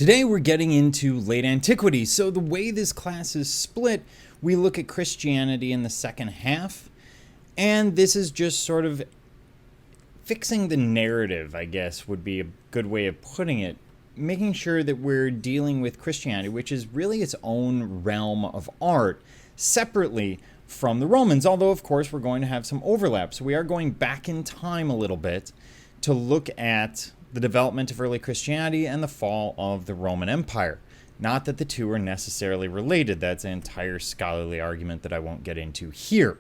Today we're getting into late antiquity. So the way this class is split, we look at Christianity in the second half, and this is just sort of fixing the narrative, I guess, would be a good way of putting it. Making sure that we're dealing with Christianity, which is really its own realm of art, separately from the Romans, although of course we're going to have some overlap. So we are going back in time a little bit to look at the development of early Christianity and the fall of the Roman Empire. Not that the two are necessarily related. That's an entire scholarly argument that I won't get into here.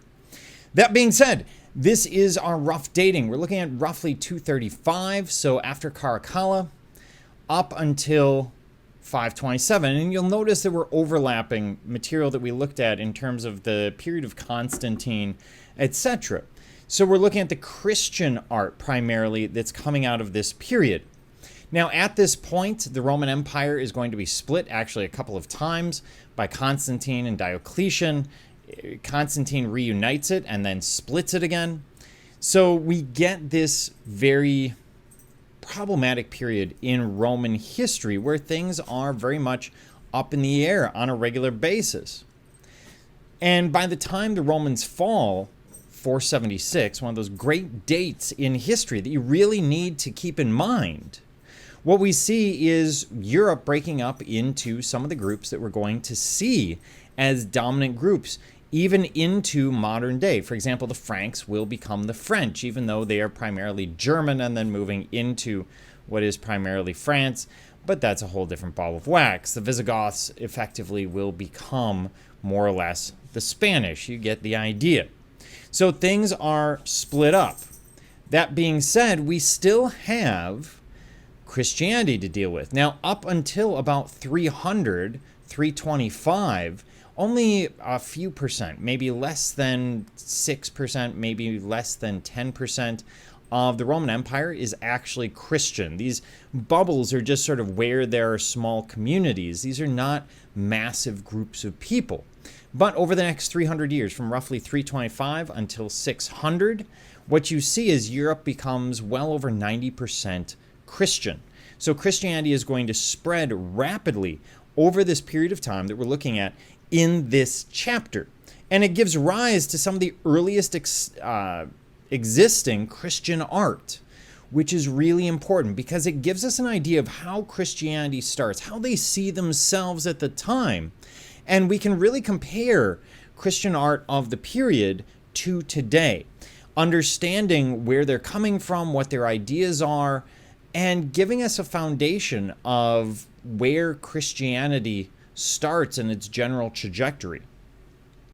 That being said, this is our rough dating. We're looking at roughly 235, so after Caracalla, up until 527. And you'll notice that we're overlapping material that we looked at in terms of the period of Constantine, etc. So we're looking at the Christian art primarily that's coming out of this period. Now at this point, the Roman Empire is going to be split actually a couple of times by Constantine and Diocletian. Constantine reunites it and then splits it again. So we get this very problematic period in Roman history where things are very much up in the air on a regular basis. And by the time the Romans fall, 476, one of those great dates in history that you really need to keep in mind, what we see is Europe breaking up into some of the groups that we're going to see as dominant groups, even into modern day. For example, the Franks will become the French, even though they are primarily German and then moving into what is primarily France, but that's a whole different ball of wax. The Visigoths effectively will become more or less the Spanish. You get the idea. So things are split up. That being said, we still have Christianity to deal with. Now, up until about 300, 325, only a few percent, maybe less than 6%, maybe less than 10% of the Roman Empire is actually Christian. These bubbles are just sort of where there are small communities. These are not massive groups of people. But over the next 300 years, from roughly 325 until 600, what you see is Europe becomes well over 90% Christian. So Christianity is going to spread rapidly over this period of time that we're looking at in this chapter. And it gives rise to some of the earliest existing Christian art, which is really important because it gives us an idea of how Christianity starts, how they see themselves at the time. And we can really compare Christian art of the period to today, understanding where they're coming from, what their ideas are, and giving us a foundation of where Christianity starts in its general trajectory.